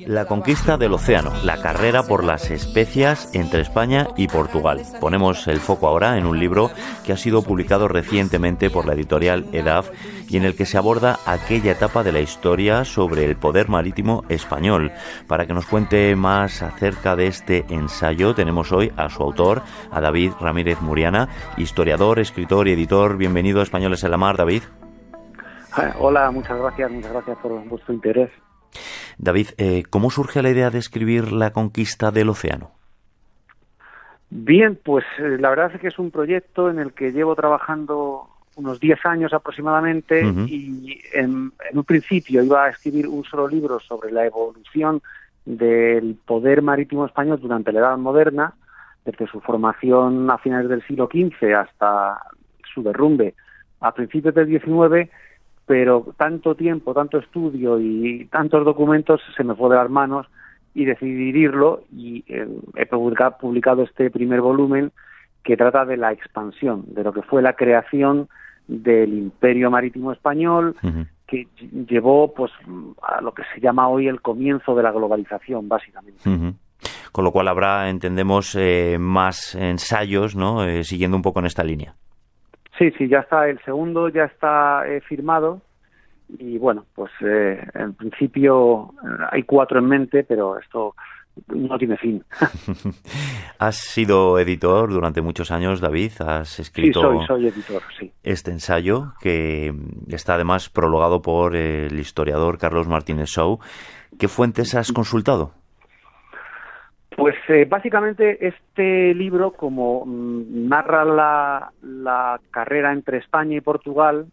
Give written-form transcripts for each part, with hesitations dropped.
La conquista del océano, la carrera por las especias entre España y Portugal. Ponemos el foco ahora en un libro que ha sido publicado recientemente por la editorial EDAF y en el que se aborda aquella etapa de la historia sobre el poder marítimo español. Para que nos cuente más acerca de este ensayo, tenemos hoy a su autor, a David Ramírez Muriana, historiador, escritor y editor. Bienvenido a Españoles en la Mar, David. Hola, muchas gracias por vuestro interés. David, ¿cómo surge la idea de escribir La conquista del océano? Bien, pues la verdad es que es un proyecto en el que llevo trabajando unos 10 años aproximadamente. Y en un principio iba a escribir un solo libro sobre la evolución del poder marítimo español durante la Edad Moderna, desde su formación a finales del siglo XV hasta su derrumbe a principios del XIX, pero tanto tiempo, tanto estudio y tantos documentos se me fue de las manos y decidí dividirlo y he publicado este primer volumen que trata de la expansión, de lo que fue la creación del Imperio Marítimo Español, que llevó pues a lo que se llama hoy el comienzo de la globalización, básicamente. Con lo cual habrá, entendemos, más ensayos, ¿no? Siguiendo un poco en esta línea. Sí, ya está, el segundo ya está firmado y bueno, pues en principio hay 4 en mente, pero esto no tiene fin. Has sido editor durante muchos años, David, has escrito... Sí, soy editor, sí. Este ensayo que está además prologado por el historiador Carlos Martínez Sou. ¿Qué fuentes has consultado? Pues básicamente este libro, como narra la carrera entre España y Portugal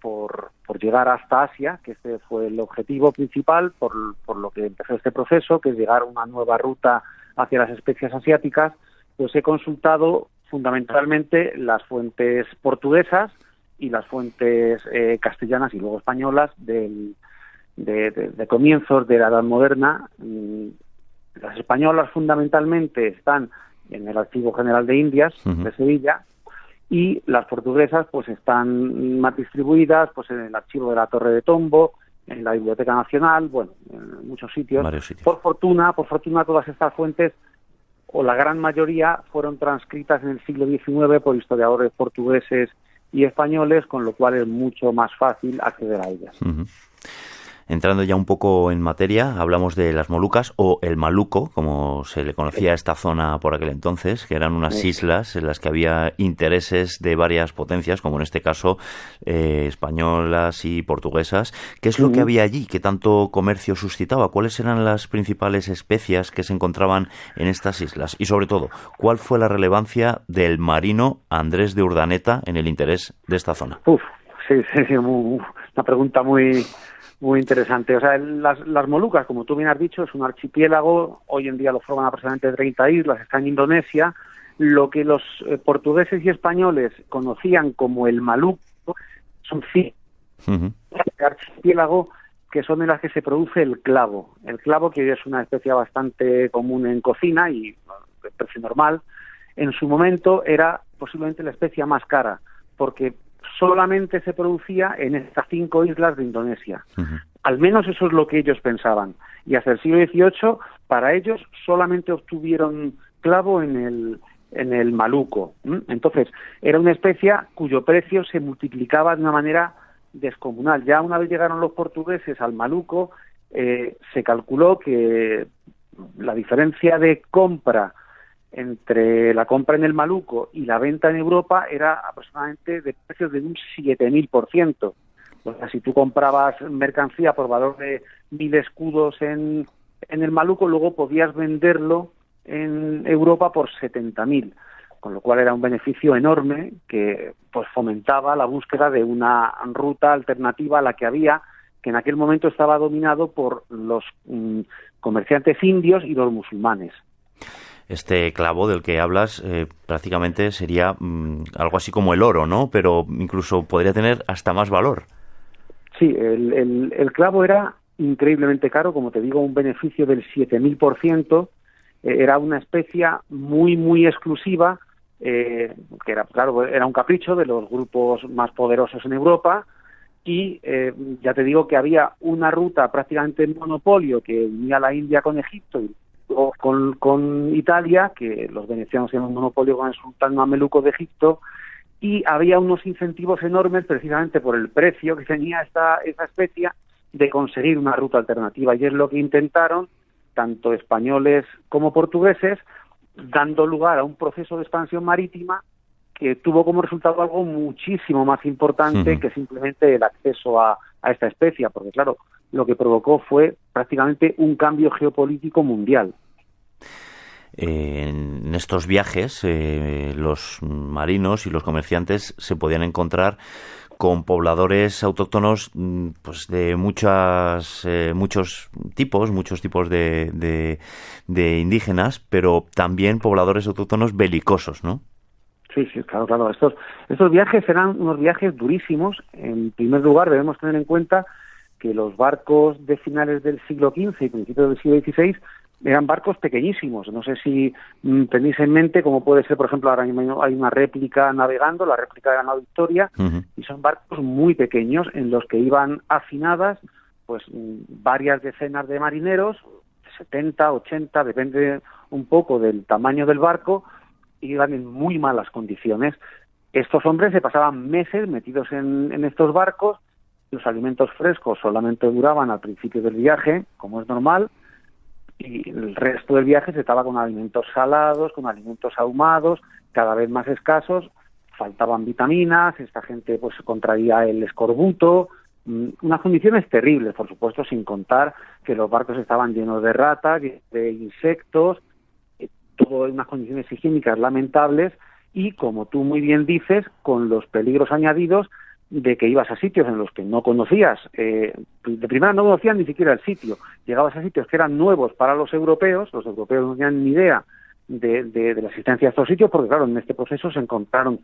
por llegar hasta Asia, que este fue el objetivo principal por lo que empezó este proceso, que es llegar a una nueva ruta hacia las especias asiáticas, pues he consultado fundamentalmente las fuentes portuguesas y las fuentes castellanas y luego españolas de comienzos de la Edad Moderna. Las españolas fundamentalmente están en el Archivo General de Indias de Sevilla y las portuguesas pues están más distribuidas pues en el Archivo de la Torre de Tombo, en la Biblioteca Nacional, bueno, en muchos sitios. Por fortuna todas estas fuentes, o la gran mayoría, fueron transcritas en el siglo XIX por historiadores portugueses y españoles, con lo cual es mucho más fácil acceder a ellas. Entrando ya un poco en materia, hablamos de las Molucas o el Maluco, como se le conocía a esta zona por aquel entonces, que eran unas islas en las que había intereses de varias potencias, como en este caso españolas y portuguesas. ¿Qué es lo que había allí? ¿Qué tanto comercio suscitaba? ¿Cuáles eran las principales especias que se encontraban en estas islas? Y sobre todo, ¿cuál fue la relevancia del marino Andrés de Urdaneta en el interés de esta zona? Sí, una pregunta muy interesante. O sea, las Molucas, como tú bien has dicho, es un archipiélago. Hoy en día lo forman aproximadamente 30 islas, está en Indonesia. Lo que los portugueses y españoles conocían como el Maluco son 5 archipiélago que son en las que se produce el clavo. El clavo, que es una especie bastante común en cocina y de precio normal, en su momento era posiblemente la especie más cara, porque solamente se producía en estas 5 islas de Indonesia. Al menos eso es lo que ellos pensaban. Y hasta el siglo XVIII, para ellos, solamente obtuvieron clavo en el Maluco. Entonces, era una especia cuyo precio se multiplicaba de una manera descomunal. Ya una vez llegaron los portugueses al Maluco, se calculó que la diferencia de compra entre la compra en el Maluco y la venta en Europa era aproximadamente de precios de un 7.000%. O sea, si tú comprabas mercancía por valor de 1.000 escudos en el Maluco, luego podías venderlo en Europa por 70.000, con lo cual era un beneficio enorme que pues fomentaba la búsqueda de una ruta alternativa a la que había, que en aquel momento estaba dominado por los comerciantes indios y los musulmanes. Este clavo del que hablas prácticamente sería algo así como el oro, ¿no? Pero incluso podría tener hasta más valor. Sí, el clavo era increíblemente caro, como te digo, un beneficio del 7.000%. Era una especia muy exclusiva, que era un capricho de los grupos más poderosos en Europa, y ya te digo que había una ruta prácticamente en monopolio que unía la India con Egipto y luego con Italia, que los venecianos tenían un monopolio con el sultán mameluco de Egipto, y había unos incentivos enormes precisamente por el precio que tenía esa especia de conseguir una ruta alternativa, y es lo que intentaron tanto españoles como portugueses, dando lugar a un proceso de expansión marítima que tuvo como resultado algo muchísimo más importante que simplemente el acceso a esta especia, porque claro, lo que provocó fue prácticamente un cambio geopolítico mundial. En estos viajes, los marinos y los comerciantes se podían encontrar con pobladores autóctonos, pues de muchos tipos de indígenas, pero también pobladores autóctonos belicosos, ¿no? Sí, claro. Estos viajes eran unos viajes durísimos. En primer lugar, debemos tener en cuenta que los barcos de finales del siglo XV y principios del siglo XVI eran barcos pequeñísimos. No sé si tenéis en mente cómo puede ser, por ejemplo, ahora mismo hay una réplica navegando, la réplica de la nao Victoria, y son barcos muy pequeños en los que iban hacinadas pues varias decenas de marineros, 70, 80, depende un poco del tamaño del barco, iban en muy malas condiciones. Estos hombres se pasaban meses metidos en estos barcos, los alimentos frescos solamente duraban al principio del viaje, como es normal, y el resto del viaje se estaba con alimentos salados, con alimentos ahumados, cada vez más escasos, faltaban vitaminas, esta gente pues contraía el escorbuto, unas condiciones terribles, por supuesto, sin contar que los barcos estaban llenos de ratas, de insectos, todo en unas condiciones higiénicas lamentables, y como tú muy bien dices, con los peligros añadidos de que ibas a sitios en los que no conocías, de primera no conocían ni siquiera el sitio, llegabas a sitios que eran nuevos para los europeos no tenían ni idea de la existencia de estos sitios, porque claro, en este proceso se encontraron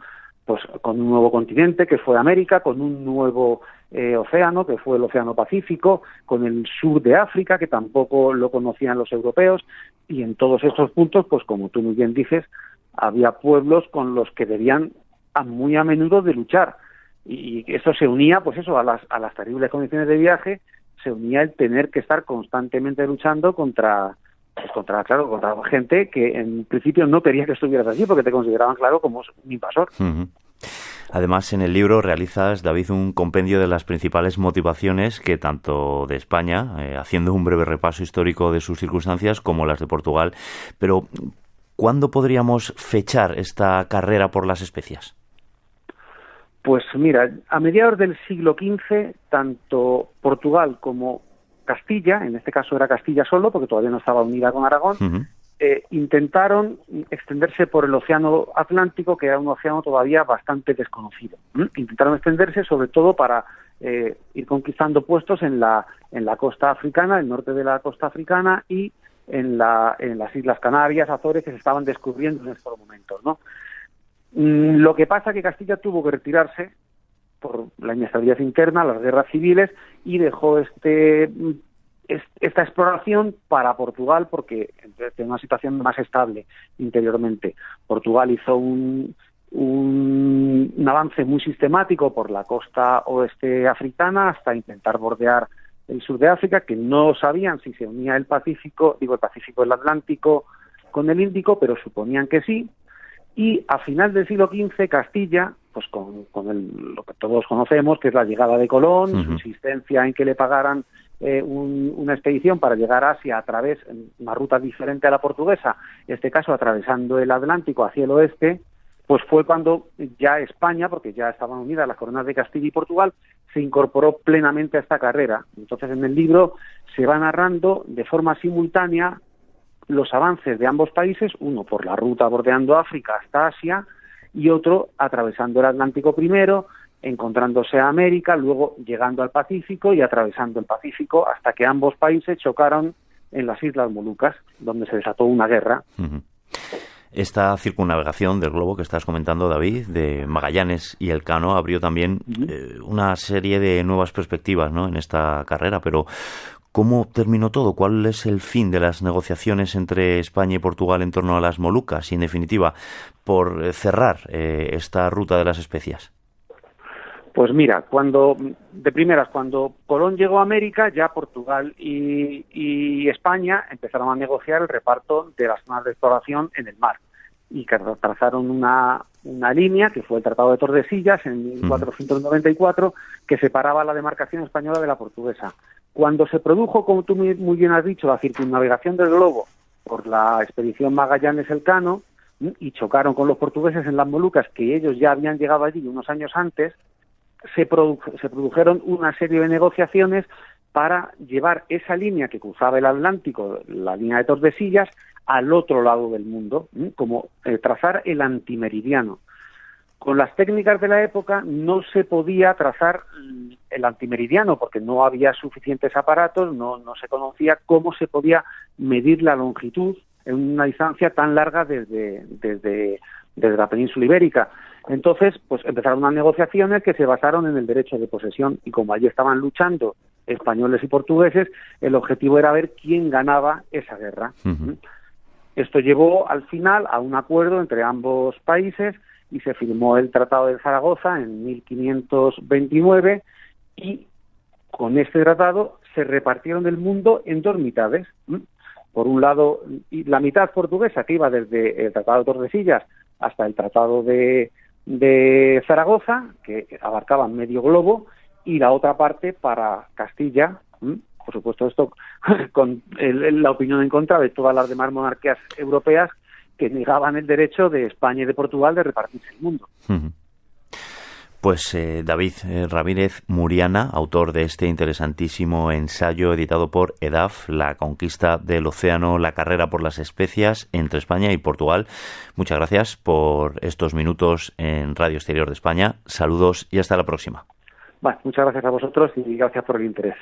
pues con un nuevo continente que fue América, con un nuevo océano que fue el Océano Pacífico, con el sur de África que tampoco lo conocían los europeos, y en todos estos puntos, pues como tú muy bien dices, había pueblos con los que debían muy a menudo de luchar, y eso se unía pues eso a las terribles condiciones de viaje, se unía el tener que estar constantemente luchando contra gente que en principio no quería que estuvieras allí porque te consideraban, claro, como un invasor. Además, en el libro realizas, David, un compendio de las principales motivaciones que tanto de España, haciendo un breve repaso histórico de sus circunstancias, como las de Portugal. Pero, ¿cuándo podríamos fechar esta carrera por las especias? Pues mira, a mediados del siglo XV, tanto Portugal como Castilla, en este caso era Castilla solo, porque todavía no estaba unida con Aragón, intentaron extenderse por el Océano Atlántico, que era un océano todavía bastante desconocido. Intentaron extenderse sobre todo para ir conquistando puestos en la costa africana, el norte de la costa africana, y en las Islas Canarias, Azores, que se estaban descubriendo en estos momentos, ¿no? Lo que pasa es que Castilla tuvo que retirarse por la inestabilidad interna, las guerras civiles, y dejó esta exploración para Portugal porque tiene una situación más estable interiormente. Portugal hizo un avance muy sistemático por la costa oeste africana hasta intentar bordear el sur de África, que no sabían si se unía el Atlántico con el Índico, pero suponían que sí. Y a final del siglo XV, Castilla, pues con lo que todos conocemos, que es la llegada de Colón, su insistencia en que le pagaran una expedición para llegar a Asia a través de una ruta diferente a la portuguesa, en este caso atravesando el Atlántico hacia el oeste, pues fue cuando ya España, porque ya estaban unidas las coronas de Castilla y Portugal, se incorporó plenamente a esta carrera. Entonces, en el libro se va narrando de forma simultánea los avances de ambos países, uno por la ruta bordeando África hasta Asia y otro atravesando el Atlántico primero, encontrándose a América, luego llegando al Pacífico y atravesando el Pacífico hasta que ambos países chocaron en las Islas Molucas, donde se desató una guerra. Esta circunnavegación del globo que estás comentando, David, de Magallanes y Elcano, abrió también una serie de nuevas perspectivas, ¿no?, en esta carrera, pero ¿cómo terminó todo? ¿Cuál es el fin de las negociaciones entre España y Portugal en torno a las Molucas? Y, en definitiva, por cerrar esta ruta de las especias. Pues mira, cuando Colón llegó a América, ya Portugal y España empezaron a negociar el reparto de las zonas de exploración en el mar y que trazaron una línea, que fue el Tratado de Tordesillas en 1494, que separaba la demarcación española de la portuguesa. Cuando se produjo, como tú muy bien has dicho, la circunnavegación del globo por la expedición Magallanes-Elcano, y chocaron con los portugueses en las Molucas, que ellos ya habían llegado allí unos años antes, se produjeron una serie de negociaciones para llevar esa línea que cruzaba el Atlántico, la línea de Tordesillas, al otro lado del mundo, como trazar el antimeridiano. Con las técnicas de la época no se podía trazar el antimeridiano porque no había suficientes aparatos, no se conocía cómo se podía medir la longitud en una distancia tan larga desde la península ibérica. Entonces, pues empezaron unas negociaciones que se basaron en el derecho de posesión y como allí estaban luchando españoles y portugueses, el objetivo era ver quién ganaba esa guerra. Esto llevó al final a un acuerdo entre ambos países y se firmó el Tratado de Zaragoza en 1529 y con este tratado se repartieron el mundo en dos mitades. Por un lado, la mitad portuguesa que iba desde el Tratado de Tordesillas hasta el Tratado de Zaragoza, que abarcaba medio globo, y la otra parte para Castilla, por supuesto esto con la opinión en contra de todas las demás monarquías europeas que negaban el derecho de España y de Portugal de repartirse el mundo. Pues David Ramírez Muriana, autor de este interesantísimo ensayo editado por EDAF, La conquista del océano, la carrera por las especias entre España y Portugal. Muchas gracias por estos minutos en Radio Exterior de España. Saludos y hasta la próxima. Bueno, muchas gracias a vosotros y gracias por el interés.